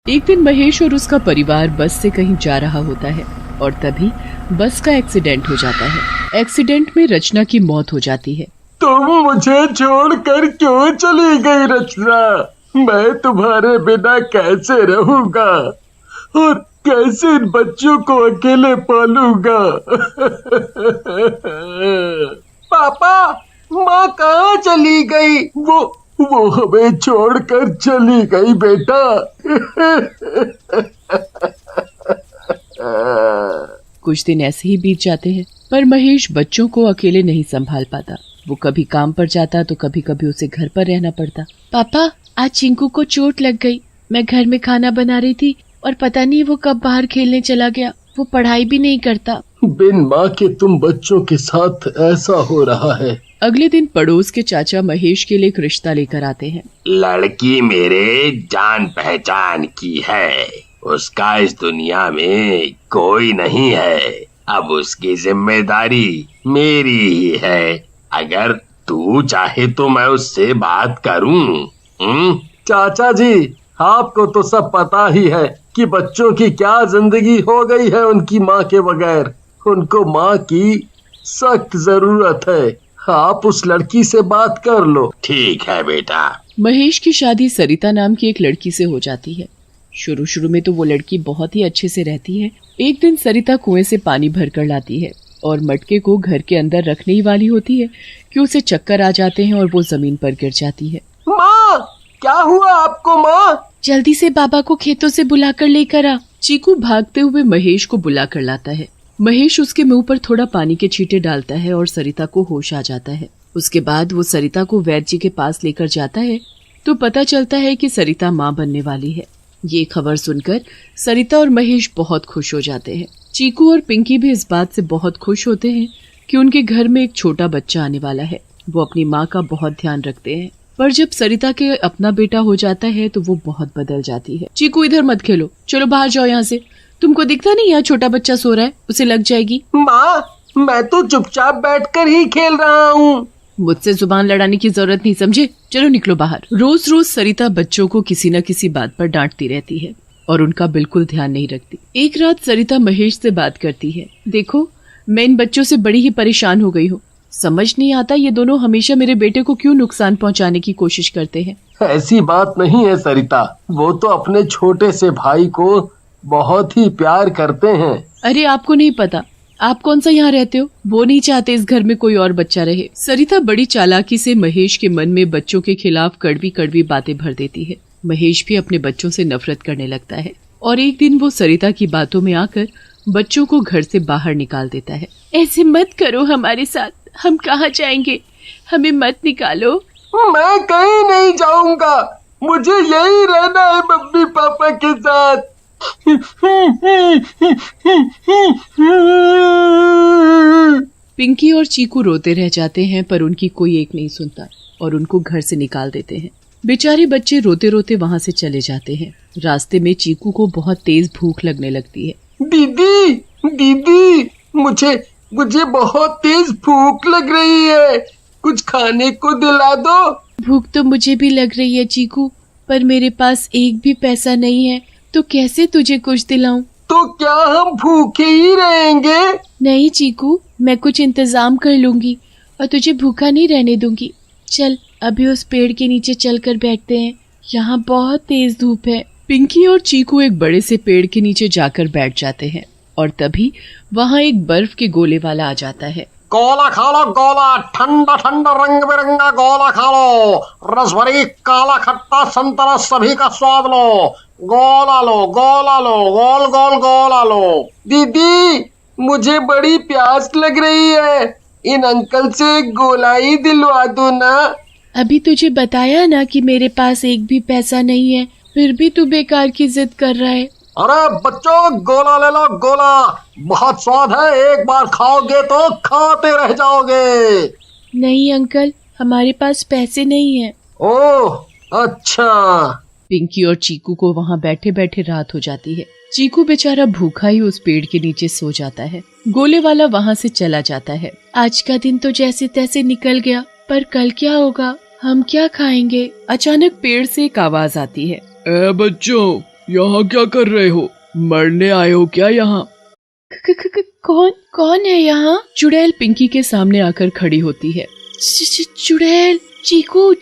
एक दिन महेश और उसका परिवार बस से कहीं जा रहा होता है और तभी बस का एक्सीडेंट हो जाता है। एक्सीडेंट में रचना की मौत हो जाती है। तुम मुझे छोड़कर क्यों चली गई रचना? मैं तुम्हारे बिना कैसे रहूंगा और कैसे इन बच्चों को अकेले पालूंगा? पापा, माँ कहाँ चली गई? वो हमें छोड़कर चली गई बेटा। कुछ दिन ऐसे ही बीत जाते हैं, पर महेश बच्चों को अकेले नहीं संभाल पाता। वो कभी काम पर जाता तो कभी कभी उसे घर पर रहना पड़ता। पापा, आज चिंकू को चोट लग गई। मैं घर में खाना बना रही थी और पता नहीं वो कब बाहर खेलने चला गया। वो पढ़ाई भी नहीं करता। बिन माँ के तुम बच्चों के साथ ऐसा हो रहा है। अगले दिन पड़ोस के चाचा महेश के लिए एक रिश्ता लेकर आते हैं। लड़की मेरे जान पहचान की है, उसका इस दुनिया में कोई नहीं है। अब उसकी जिम्मेदारी मेरी ही है। अगर तू चाहे तो मैं उससे बात करूं। चाचा जी, आपको तो सब पता ही है कि बच्चों की क्या जिंदगी हो गई है उनकी माँ के बगैर। उनको माँ की सख्त जरूरत है। आप उस लड़की से बात कर लो। ठीक है बेटा। महेश की शादी सरिता नाम की एक लड़की से हो जाती है। शुरू शुरू में तो वो लड़की बहुत ही अच्छे से रहती है। एक दिन सरिता कुएं से पानी भर कर लाती है और मटके को घर के अंदर रखने ही वाली होती है कि उसे चक्कर आ जाते हैं और वो जमीन पर गिर जाती है। माँ, क्या हुआ आपको माँ? जल्दी से बाबा को खेतों से बुलाकर लेकर आ। चीकू भागते हुए महेश को बुलाकर लाता है। महेश उसके मुंह पर थोड़ा पानी के छींटे डालता है और सरिता को होश आ जाता है। उसके बाद वो सरिता को वैद्य जी के पास लेकर जाता है तो पता चलता है कि सरिता माँ बनने वाली है। ये खबर सुनकर सरिता और महेश बहुत खुश हो जाते हैं। चीकू और पिंकी भी इस बात से बहुत खुश होते हैं कि उनके घर में एक छोटा बच्चा आने वाला है। वो अपनी माँ का बहुत ध्यान रखते हैं, पर जब सरिता के अपना बेटा हो जाता है तो वो बहुत बदल जाती है। चीकू, इधर मत खेलो, चलो बाहर जाओ यहाँ से। तुमको दिखता नहीं यहाँ छोटा बच्चा सो रहा है, उसे लग जाएगी। माँ, मैं तो चुपचाप बैठकर ही खेल रहा हूँ। मुझसे जुबान लड़ाने की जरूरत नहीं, समझे? चलो निकलो बाहर। रोज रोज सरिता बच्चों को किसी न किसी बात पर डांटती रहती है और उनका बिल्कुल ध्यान नहीं रखती। एक रात सरिता महेश से बात करती है। देखो, मैं इन बच्चों से बड़ी ही परेशान हो गई हूँ। समझ नहीं आता ये दोनों हमेशा मेरे बेटे को क्यों नुकसान पहुँचाने की कोशिश करते हैं। ऐसी बात नहीं है सरिता, वो तो अपने छोटे से भाई को बहुत ही प्यार करते हैं। अरे आपको नहीं पता, आप कौन सा यहाँ रहते हो? वो नहीं चाहते इस घर में कोई और बच्चा रहे। सरिता बड़ी चालाकी से महेश के मन में बच्चों के खिलाफ कड़वी कड़वी बातें भर देती है। महेश भी अपने बच्चों से नफरत करने लगता है और एक दिन वो सरिता की बातों में आकर बच्चों को घर से बाहर निकाल देता है। ऐसे मत करो हमारे साथ, हम कहाँ जाएंगे? हमें मत निकालो। मैं कहीं नहीं जाऊंगा, मुझे यही रहना है मम्मी पापा के साथ। पिंकी और चीकू रोते रह जाते हैं, पर उनकी कोई एक नहीं सुनता और उनको घर से निकाल देते हैं। बेचारे बच्चे रोते रोते वहाँ से चले जाते हैं। रास्ते में चीकू को बहुत तेज भूख लगने लगती है। दीदी, दीदी, मुझे बहुत तेज भूख लग रही है, कुछ खाने को दिला दो। भूख तो मुझे भी लग रही है चीकू, पर मेरे पास एक भी पैसा नहीं है, तो कैसे तुझे कुछ दिलाऊं? तो क्या हम भूखे ही रहेंगे? नहीं चीकू, मैं कुछ इंतजाम कर लूंगी और तुझे भूखा नहीं रहने दूंगी। चल अभी उस पेड़ के नीचे चलकर बैठते हैं, यहाँ बहुत तेज धूप है। पिंकी और चीकू एक बड़े से पेड़ के नीचे जाकर बैठ जाते हैं और तभी वहाँ एक बर्फ के गोले वाला आ जाता है। गोला खा लो गोला, ठंडा ठंडा रंग बिरंगा गोला खा लो, रस भरी काला खट्टा संतरा सभी का स्वाद लो। गोला लो, गोला लो, गोल गोल गोला लो। दीदी, मुझे बड़ी प्यास लग रही है, इन अंकल से एक गोला ही दिलवा दो ना। अभी तुझे बताया ना कि मेरे पास एक भी पैसा नहीं है, फिर भी तू बेकार की जिद कर रहा है। अरे बच्चों, गोला ले लो, गोला बहुत स्वाद है, एक बार खाओगे तो खाते रह जाओगे। नहीं अंकल, हमारे पास पैसे नहीं है। ओह अच्छा। पिंकी और चीकू को वहाँ बैठे बैठे रात हो जाती है। चीकू बेचारा भूखा ही उस पेड़ के नीचे सो जाता है। गोले वाला वहाँ से चला जाता है। आज का दिन तो जैसे तैसे निकल गया, पर कल क्या होगा? हम क्या खाएंगे? अचानक पेड़ से एक आवाज आती है। बच्चों, यहाँ क्या कर रहे हो? मरने आए हो क्या यहाँ? कौन है यहाँ? चुड़ैल पिंकी के सामने आकर खड़ी होती है। चुड़ैल, चीकू